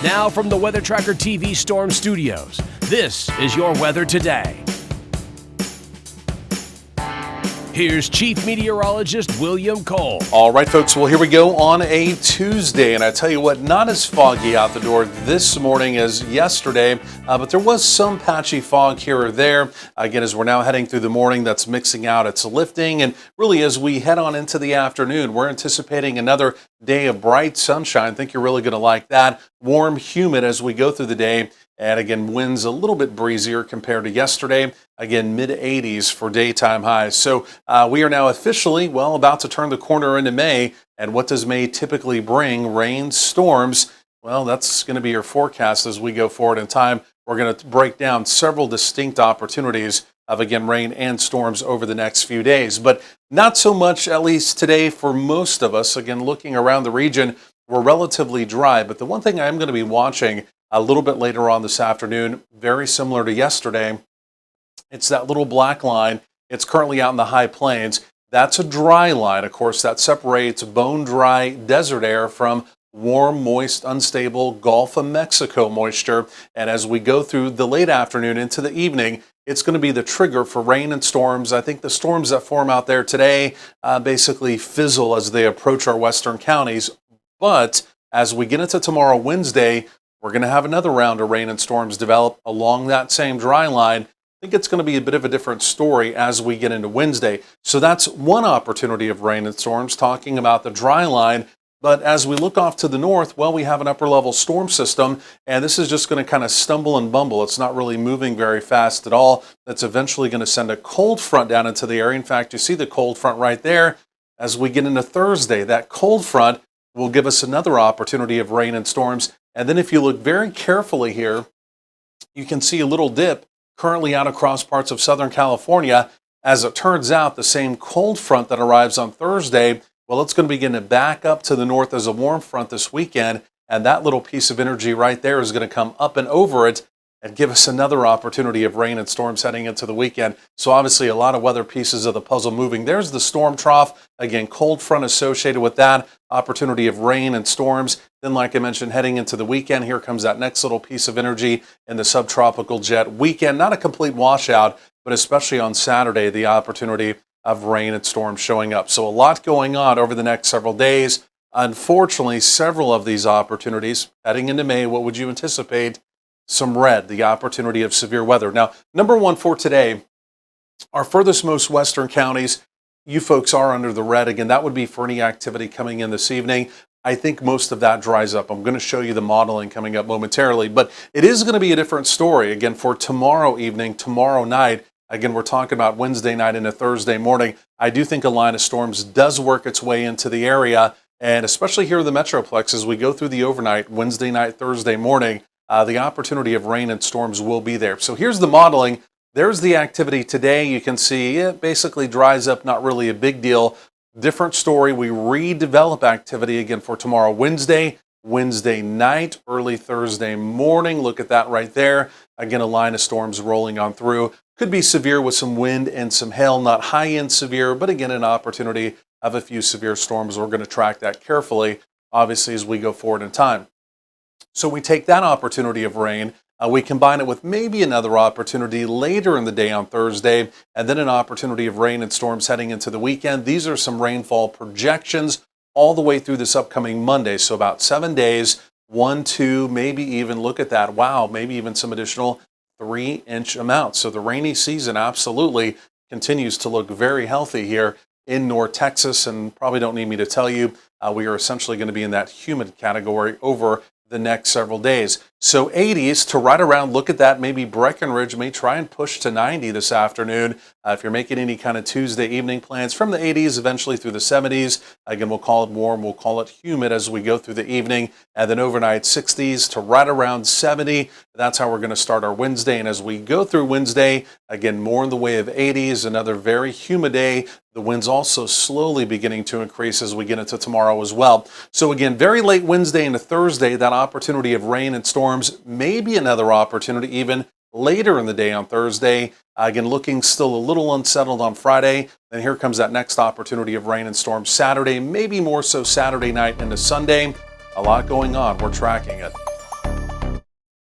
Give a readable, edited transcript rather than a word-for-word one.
Now from the Weather Tracker TV Storm Studios, this is your weather today. Here's Chief Meteorologist William Cole. All right, folks, well, here we go on a Tuesday, and I tell you what, not as foggy out the door this morning as yesterday, but there was some patchy fog here or there. Again, as we're now heading through the morning, that's mixing out, it's lifting, and really as we head on into the afternoon, we're anticipating another day of bright sunshine. I think you're really going to like that. Warm, humid as we go through the day. And again, winds a little bit breezier compared to yesterday. Again, mid-80s for daytime highs. So we are now officially, about to turn the corner into May. And what does May typically bring? Rain, storms. Well, that's going to be your forecast as we go forward in time. We're going to break down several distinct opportunities of, again, rain and storms over the next few days. But not so much, at least today, for most of us. Again, looking around the region, we're relatively dry. But the one thing I'm going to be watching a little bit later on this afternoon, very similar to yesterday, it's that little black line. It's currently out in the high plains. That's a dry line, of course, that separates bone-dry desert air from warm, moist, unstable Gulf of Mexico moisture. And as we go through the late afternoon into the evening, it's going to be the trigger for rain and storms. I think the storms that form out there today basically fizzle as they approach our western counties. But as we get into tomorrow, Wednesday, we're going to have another round of rain and storms develop along that same dry line. I think it's going to be a bit of a different story as we get into Wednesday. So that's one opportunity of rain and storms, talking about the dry line. But as we look off to the north, we have an upper level storm system, and this is just going to kind of stumble and bumble. It's not really moving very fast at all. That's eventually going to send a cold front down into the area. In fact, you see the cold front right there. As we get into Thursday, that cold front will give us another opportunity of rain and storms. And then if you look very carefully here, you can see a little dip currently out across parts of Southern California. As it turns out, the same cold front that arrives on Thursday, it's going to begin to back up to the north as a warm front this weekend. And that little piece of energy right there is going to come up and over it and give us another opportunity of rain and storms heading into the weekend. So obviously a lot of weather pieces of the puzzle moving. There's the storm trough. Again, cold front associated with that opportunity of rain and storms. Then, like I mentioned, heading into the weekend, here comes that next little piece of energy in the subtropical jet weekend. Not a complete washout, but especially on Saturday, the opportunity of rain and storms showing up. So a lot going on over the next several days. Unfortunately, several of these opportunities heading into May, what would you anticipate? Some red, the opportunity of severe weather. Now, number one for today, our furthest most western counties, you folks are under the red. Again, that would be for any activity coming in this evening. I think most of that dries up. I'm going to show you the modeling coming up momentarily, but it is going to be a different story. Again, for tomorrow evening, tomorrow night, again, we're talking about Wednesday night into Thursday morning. I do think a line of storms does work its way into the area, and especially here in the Metroplex as we go through the overnight, Wednesday night, Thursday morning, the opportunity of rain and storms will be there. So here's the modeling. There's the activity today. You can see it basically dries up, not really a big deal. Different story. We redevelop activity again for tomorrow, Wednesday night, early Thursday morning. Look at that right there. Again, a line of storms rolling on through. Could be severe with some wind and some hail, not high-end severe, but again, an opportunity of a few severe storms. We're going to track that carefully, obviously, as we go forward in time. So we take that opportunity of rain, we combine it with maybe another opportunity later in the day on Thursday, and then an opportunity of rain and storms heading into the weekend. These are some rainfall projections all the way through this upcoming Monday. So about 7 days, 1, 2, maybe even, look at that, maybe even some additional 3-inch amounts. So the rainy season absolutely continues to look very healthy here in North Texas, and probably don't need me to tell you, we are essentially going to be in that humid category over the next several days. So 80s to right around, look at that, maybe Breckenridge may try and push to 90 this afternoon. If you're making any kind of Tuesday evening plans, from the 80s eventually through the 70s. Again, we'll call it warm, we'll call it humid as we go through the evening, and then overnight 60s to right around 70. That's how we're going to start our Wednesday. And as we go through Wednesday, again, more in the way of 80s, another very humid day. The winds also slowly beginning to increase as we get into tomorrow as well. So again, very late Wednesday into Thursday, that opportunity of rain and storms, maybe another opportunity even later in the day on Thursday. Again, looking still a little unsettled on Friday. Then here comes that next opportunity of rain and storms Saturday, maybe more so Saturday night into Sunday. A lot going on. We're tracking it.